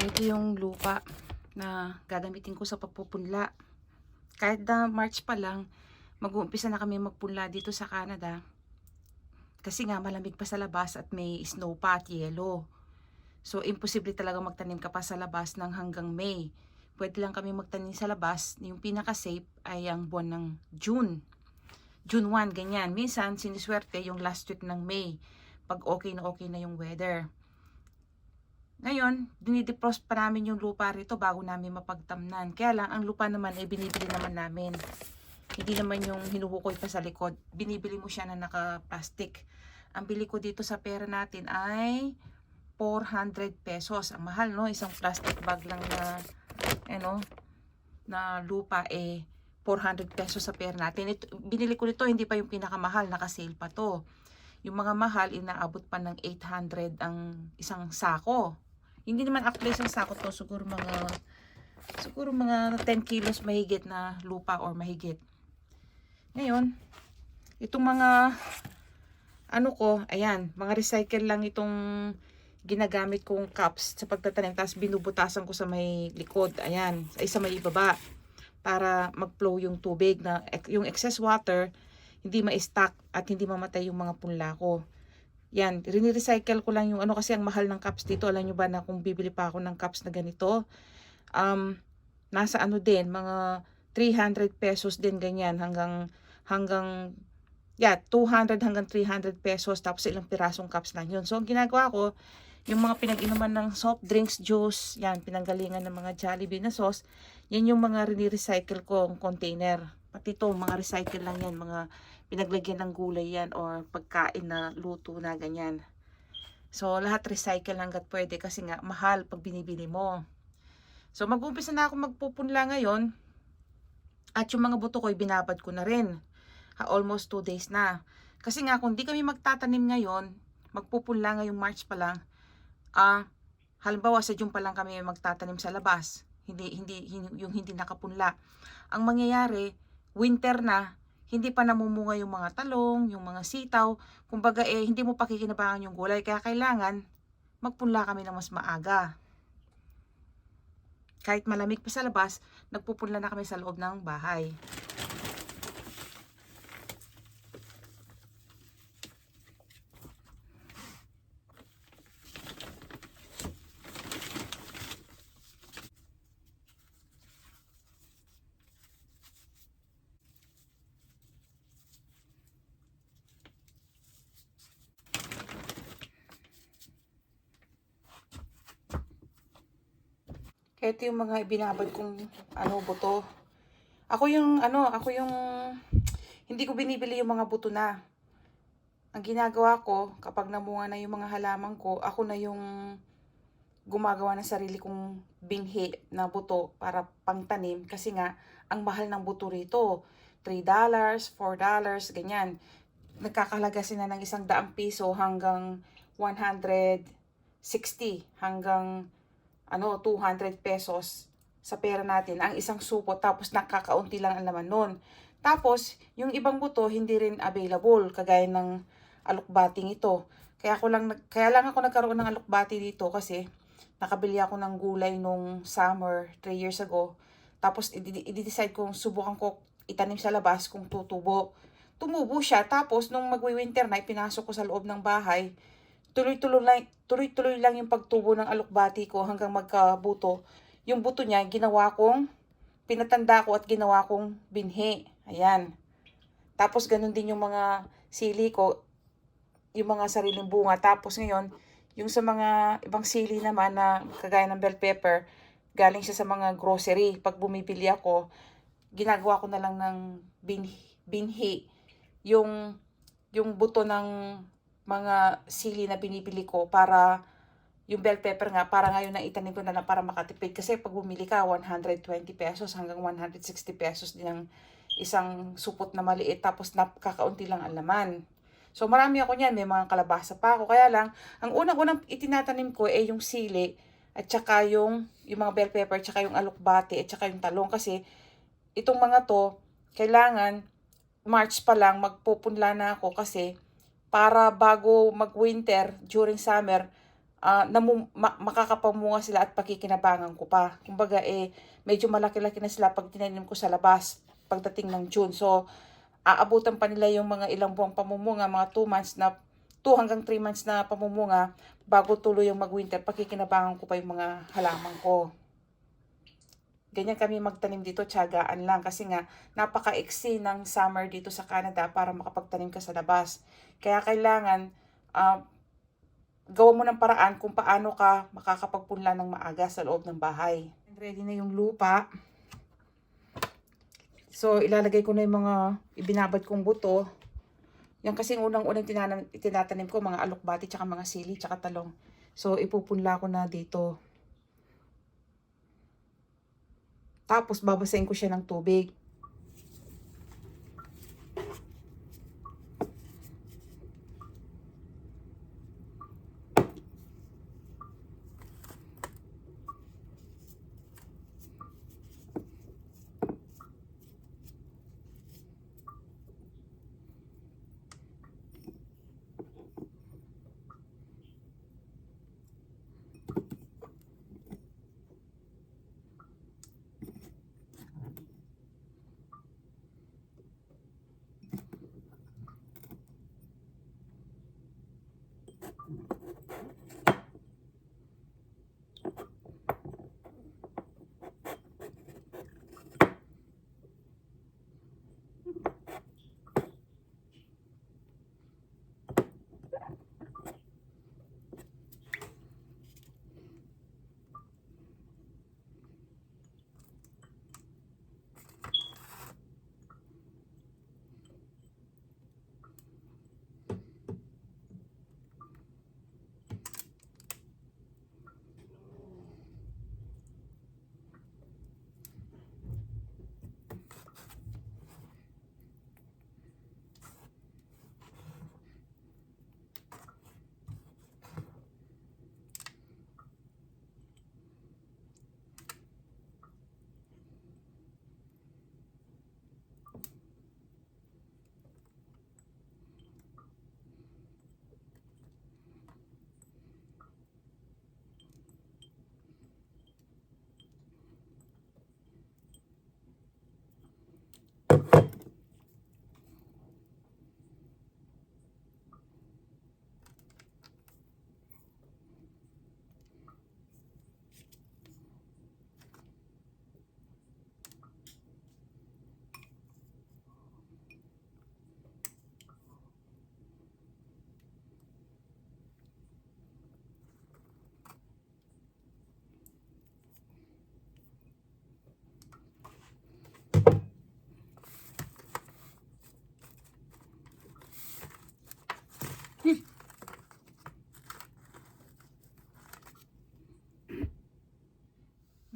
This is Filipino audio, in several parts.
Ito yung lupa na gagamitin ko sa pagpupunla. Kahit na March pa lang, mag-uumpisa na kami magpunla dito sa Canada. Kasi nga malamig pa sa labas at may snow pa at yelo. So, imposible talaga magtanim ka pa sa labas ng hanggang May. Pwede lang kami magtanim sa labas. Yung pinaka-safe ay ang buwan ng June. June 1, ganyan. Minsan, siniswerte yung last week ng May. Pag okay na yung weather. Ngayon, dinidepros pa namin yung lupa rito bago namin mapagtamnan. Kaya lang, ang lupa naman ay binibili naman namin. Hindi naman yung hinuhukoy pa sa likod. Binibili mo siya na naka-plastic. Ang bili ko dito sa pera natin ay 400 pesos. Ang mahal, no? Isang plastic bag lang na, na lupa, 400 pesos sa pera natin. Binili ko nito, hindi pa yung pinakamahal. Naka-sale pa to. Yung mga mahal, inaabot pa ng 800 ang isang sako. Hindi naman actually isang sako to, siguro mga 10 kilos mahigit na lupa or mahigit. Ngayon, itong mga ayan, mga recycle lang itong ginagamit kong cups sa pagtatanim, tapos binubutasan ko sa may likod, ayan, sa may ibaba, para mag-flow yung tubig, na yung excess water hindi ma-stack at hindi mamatay yung mga punla ko. Yan, rini-recycle ko lang yung kasi ang mahal ng cups dito. Alam nyo ba na kung bibili pa ako ng cups na ganito, nasa din, mga 300 pesos din ganyan, hanggang 200 hanggang 300 pesos, tapos ilang pirasong cups lang yun. So, ang ginagawa ko, yung mga pinag-inuman ng soft drinks, juice, yan, pinanggalingan ng mga Jollibee na sauce, yan yung mga rini-recycle kong container. Pati ito, mga recycle lang yan, mga pinaglagyan ng gulay yan or pagkain na luto na ganyan. So, lahat recycle hanggat pwede kasi nga mahal pag binibili mo. So, mag-umpisa na ako magpupunla ngayon at yung mga buto ko binabad ko na rin. Almost 2 days na. Kasi nga kung di kami magtatanim ngayon, magpupunla ngayong March pa lang, halimbawa sa June pa lang kami magtatanim sa labas, yung hindi nakapunla. Ang mangyayari, winter na, hindi pa namumunga yung mga talong, yung mga sitaw. Kumbaga hindi mo pakikinabangan yung gulay. Kaya kailangan magpunla kami ng mas maaga. Kahit malamig pa sa labas, nagpupunla na kami sa loob ng bahay. Kaya ito yung mga ibinabad kong buto. Ako yung hindi ko binibili yung mga buto na. Ang ginagawa ko, kapag namunga na yung mga halaman ko, ako na yung gumagawa ng sarili kong binhi na buto para pangtanim. Kasi nga, ang mahal ng buto rito. $3, $4, ganyan. Nagkakalaga sila ng ₱100 hanggang 160 hanggang 200 pesos sa pera natin ang isang supot, tapos nakakaunti lang ang laman nun. Tapos, yung ibang buto hindi rin available, kagaya ng alokbating ito. Kaya lang ako nagkaroon ng alokbati dito kasi nakabili ako ng gulay nung summer 3 years ago. Tapos, i-decide kong subukan ko itanim sa labas kung tutubo. Tumubo siya, tapos nung magwi-winter na, pinasok ko sa loob ng bahay. Tuloy-tuloy lang yung pagtubo ng alokbati ko hanggang magkabuto. Yung buto niya, pinatanda ko at ginawa kong binhi. Ayan. Tapos ganun din yung mga sili ko, yung mga sariling bunga. Tapos ngayon, yung sa mga ibang sili naman na kagaya ng bell pepper, galing siya sa mga grocery. Pag bumibili ako, ginagawa ko na lang ng binhi. Yung buto ng mga sili na binibili ko, para yung bell pepper nga, para ngayon na itanim ko na lang para makatipid. Kasi pag bumili ka, 120 pesos hanggang 160 pesos din ang isang supot na maliit, tapos nakakaunti lang ang laman. So marami ako niyan, may mga kalabasa pa ako. Kaya lang, ang unang-unang itinatanim ko yung sili, at saka yung mga bell pepper, at saka yung alokbate, at saka yung talong. Kasi itong mga to, kailangan March pa lang magpupunla na ako, kasi para bago mag-winter, during summer, makakapamunga sila at pakikinabangan ko pa. Kumbaga medyo malaki-laki na sila pag tinanim ko sa labas pagdating ng June. So aabutan pa nila yung mga ilang buwang pamumunga, mga 2 hanggang 3 months na pamumunga bago tuloy yung mag-winter. Pakikinabangan ko pa yung mga halaman ko. Ganyan kami magtanim dito, tiyagaan lang. Kasi nga, napaka-iksi ng summer dito sa Canada para makapagtanim ka sa labas. Kaya kailangan, gawa mo ng paraan kung paano ka makakapagpunla ng maaga sa loob ng bahay. Ready na yung lupa. So, ilalagay ko na yung mga ibinabad kong buto. Yan kasi unang-unang tinatanim ko, mga alokbati, tsaka mga sili, tsaka talong. So, ipupunla ko na dito. Tapos, babasahin ko siya ng tubig.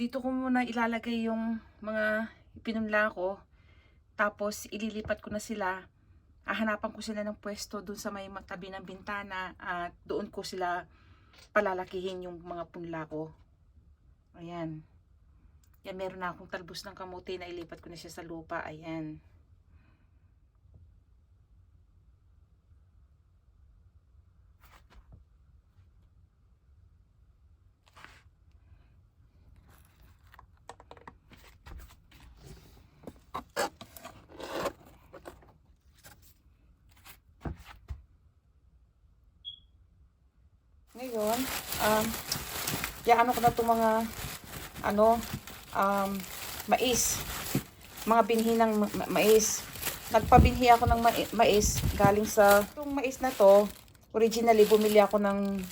Dito ko muna ilalagay yung mga pinunla ko. Tapos ililipat ko na sila. Hahanapan ko sila ng pwesto dun sa may tabi ng bintana at doon ko sila palalakihin yung mga punla ko. Ayan. Yan, meron na akong talbos ng kamote na ilipat ko na siya sa lupa. Ayan. Ngayon, ano ko na itong mga, mais. Mga binhi ng mais. Nagpabinhi ako ng mais galing sa, itong mais na to, originally bumili ako ng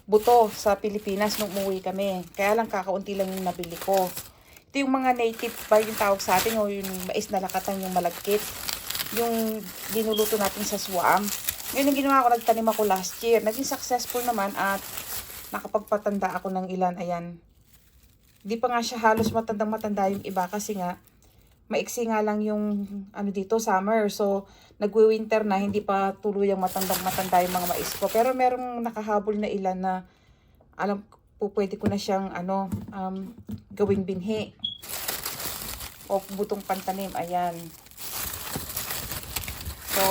buto sa Pilipinas nung umuwi kami. Kaya lang kakaunti lang yung nabili ko. Ito yung mga native ba yung tawag sa atin, o yung mais na lakatan, yung malagkit. Yung dinuluto natin sa swam. Ngayon yung ginawa ko, nagtanim ako last year. Naging successful naman at nakapagpatanda ako ng ilan. Ayan. Hindi pa nga siya halos matandang-matanda yung iba kasi nga maiksi nga lang yung dito, summer. So, nagwi-winter na, hindi pa tuluyang matandang-matanda yung mga mais ko. Pero merong nakahabol na ilan na alam po pwede ko na siyang gawing binhi o butong pantanim. Ayan. So,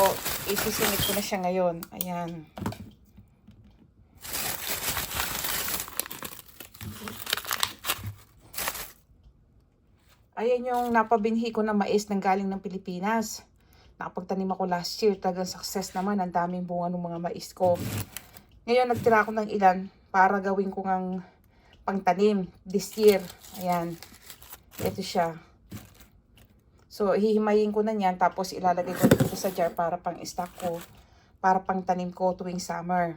isisingit ko na siya ngayon. Ayan. Ayan yung napabinhi ko na mais ng galing ng Pilipinas. Nakapagtanim ako last year. Talagang success naman. Ang daming bunga ng mga mais ko. Ngayon, nagtira ako ng ilan para gawin ko ng pangtanim this year. Ayan. Ito siya. So, hihimayin ko na yan. Tapos, ilalagay ko dito sa jar para pang stock ko. Para pang tanim ko tuwing summer.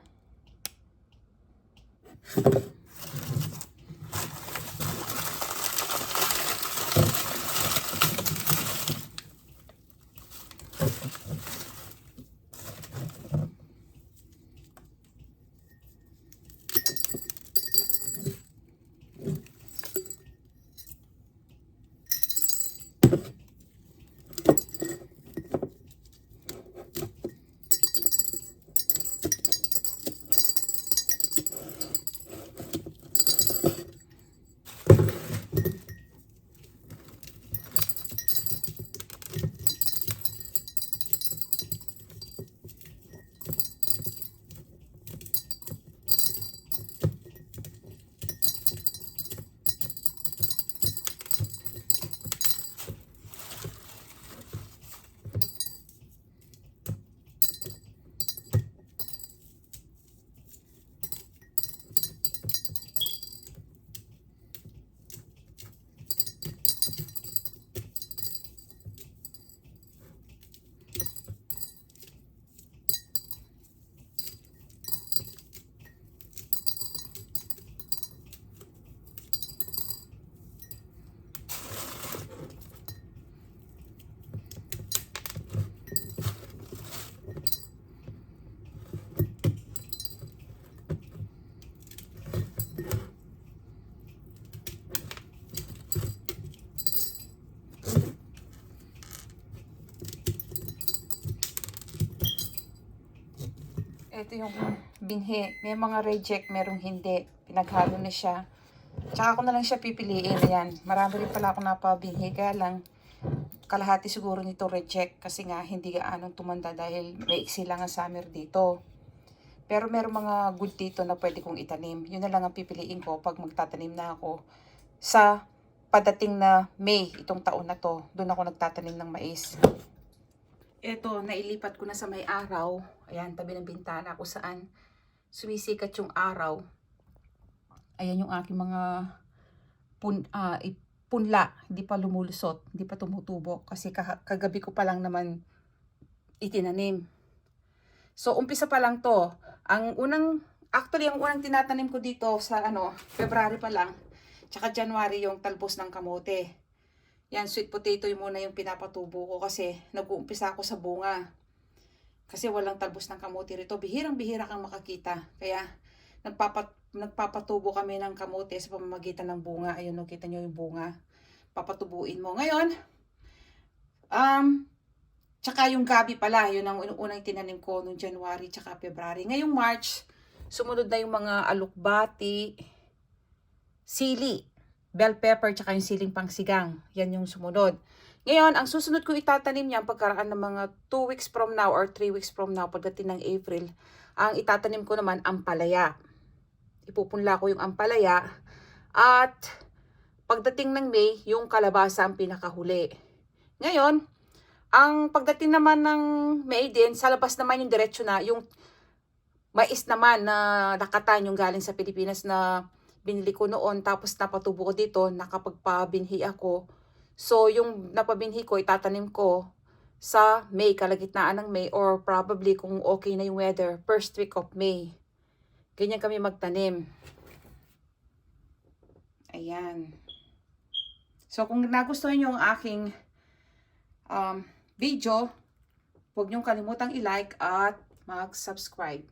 Ito yung binhi. May mga reject, merong hindi. Pinaghalo na siya. Tsaka ko na lang siya pipiliin. Ayan. Marami rin pala ako napabinhi. Kaya lang, kalahati siguro nito reject. Kasi nga, hindi gaanong tumanda dahil may iksi lang ang summer dito. Pero merong mga good dito na pwede kong itanim. Yun na lang ang pipiliin ko pag magtatanim na ako sa padating na May, itong taon na to. Doon ako nagtatanim ng mais. Ito, nailipat ko na sa may araw. Ayan, tabi ng bintana kung saan sumisikat yung araw. Ayan yung aking mga punla. Hindi pa lumulusot, hindi pa tumutubo. Kasi kagabi ko pa lang naman itinanim. So, umpisa pa lang to. Actually, ang unang tinatanim ko dito sa February pa lang. Tsaka January yung talbos ng kamote. Yan, sweet potato yung muna yung pinapatubo ko kasi nag-uumpisa ako sa bunga. Kasi walang talbos ng kamote rito. Bihirang-bihira kang makakita. Kaya nagpapatubo kami ng kamote sa pamamagitan ng bunga. Ayun, no, kita nyo yung bunga. Papatubuin mo. Ngayon, tsaka yung gabi pala. Yun ang unang tinanim ko noong January tsaka February. Ngayong March, sumunod na yung mga alukbati, sili, bell pepper, tsaka yung siling pangsigang. Yan yung sumunod. Ngayon, ang susunod ko itatanim niyan pagkaraan ng mga 2 weeks from now or 3 weeks from now, pagdating ng April, ang itatanim ko naman ampalaya. Ipupunla ko yung ampalaya. At pagdating ng May, yung kalabasa ang pinakahuli. Ngayon, ang pagdating naman ng May din, sa labas naman yung diretsyo na, yung mais naman na nakatan yung galing sa Pilipinas na binili ko noon, tapos napatubo ko dito, nakapagpabinhi ako. So, yung napabinhi ko, itatanim ko sa May, kalagitnaan ng May, or probably kung okay na yung weather, first week of May. Ganyan kami magtanim. Ayan. So, kung nagustuhan nyo ang aking video, huwag nyong kalimutang i-like at mag-subscribe.